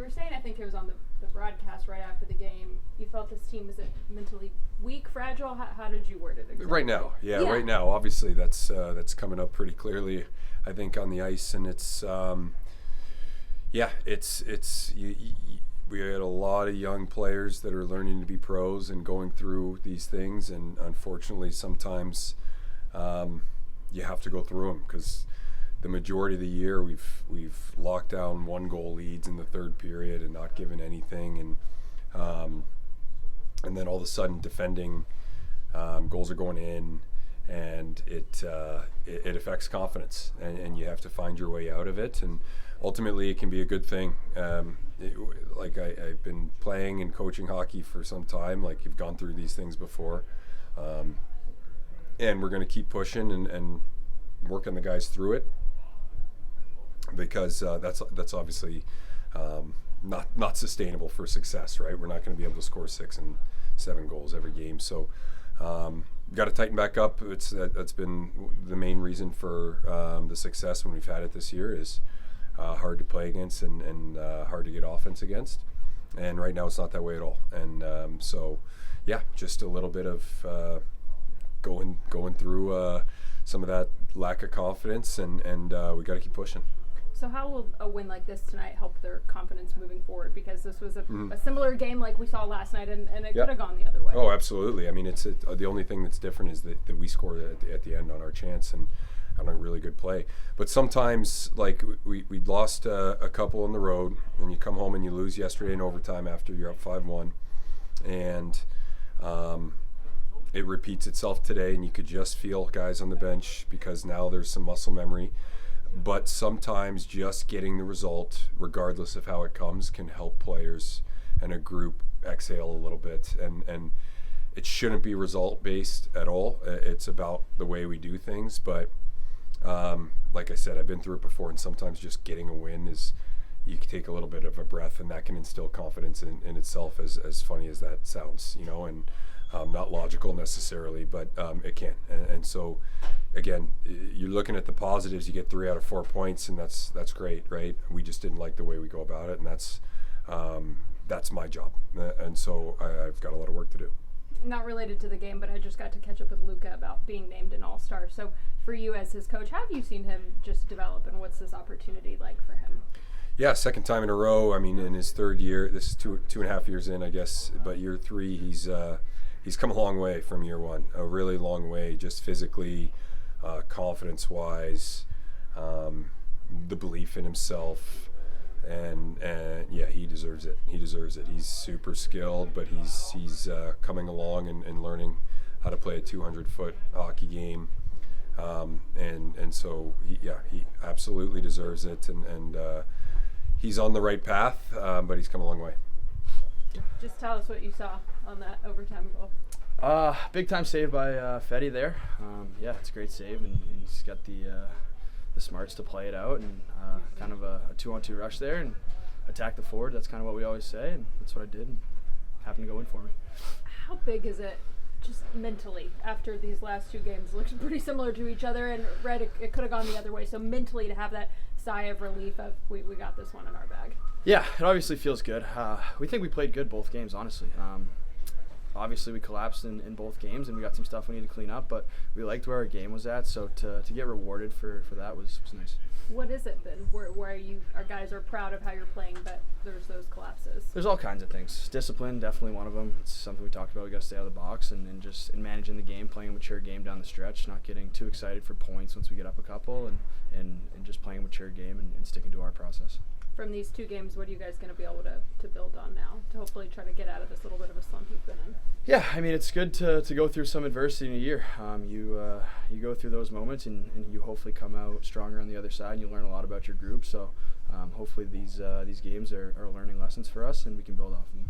were saying, I think it was on the broadcast right after the game, you felt this team was mentally weak, fragile. How did you word it exactly? Right now, right now. Obviously, that's coming up pretty clearly, I think, on the ice, and it's we had a lot of young players that are learning to be pros and going through these things, and unfortunately, sometimes you have to go through them because the majority of the year we've locked down 1-goal leads in the third period and not given anything, and then all of a sudden defending goals are going in, and it affects confidence, and you have to find your way out of it, and ultimately it can be a good thing. I've been playing and coaching hockey for some time, like you've gone through these things before, and we're going to keep pushing and working the guys through it, because that's obviously not sustainable for success, right? We're not going to be able to score 6 and 7 goals every game, so we've got to tighten back up. That's been the main reason for the success when we've had it this year, is hard to play against and hard to get offense against, and right now it's not that way at all, and just a little bit of going through some of that lack of confidence, and we got to keep pushing. So how will a win like this tonight help their confidence moving forward? Because this was a similar game like we saw last night, and it could have gone the other way. Oh, absolutely. I mean, it's the only thing that's different is that we scored at the end on our chance and on a really good play. But sometimes, like we lost a couple on the road, and you come home and you lose yesterday in overtime after you're up 5-1, and it repeats itself today, and you could just feel guys on the bench because now there's some muscle memory. But sometimes just getting the result, regardless of how it comes, can help players and a group exhale a little bit. And it shouldn't be result-based at all. It's about the way we do things. But like I said, I've been through it before, and sometimes just getting a win is, you can take a little bit of a breath, and that can instill confidence in itself, as funny as that sounds, and not logical necessarily, but it can. And so, again, you're looking at the positives. You get 3 out of 4 points, and that's great, right? We just didn't like the way we go about it, and that's my job. And so I've got a lot of work to do. Not related to the game, but I just got to catch up with Luka about being named an all-star. So for you as his coach, how have you seen him just develop, and what's this opportunity like for him? Yeah, second time in a row. I mean, in his third year, this is two and a half years in, I guess, but year 3, he's come a long way from year 1, a really long way, just physically, confidence-wise, the belief in himself, and he deserves it. He deserves it. He's super skilled, but he's coming along and learning how to play a 200-foot hockey game, and so he absolutely deserves it, and he's on the right path, but he's come a long way. Just tell us what you saw on that overtime goal. Big time save by Fetty there. It's a great save, and he's got the smarts to play it out, and kind of a 2-on-2 rush there and attack the forward. That's kind of what we always say, and that's what I did, and happened to go in for me. How big is it just mentally after these last 2 games? It looks pretty similar to each other, and Red, it could have gone the other way. So mentally, to have that sigh of relief of we got this one in our bag. Yeah, it obviously feels good. We think we played good both games, honestly. Obviously, we collapsed in both games, and we got some stuff we need to clean up, but we liked where our game was at, so to get rewarded for that was nice. What is it then? Where our guys are proud of how you're playing, but there's those collapses? There's all kinds of things. Discipline, definitely one of them. It's something we talked about. We got to stay out of the box, and just in managing the game, playing a mature game down the stretch, not getting too excited for points once we get up a couple, and just playing a mature game and sticking to our process. From these 2 games, what are you guys going to be able to build on now to hopefully try to get out of this little bit of a slump you've been in? Yeah, I mean, it's good to go through some adversity in a year. You go through those moments, and you hopefully come out stronger on the other side, and you learn a lot about your group. So hopefully these games are learning lessons for us, and we can build off of them.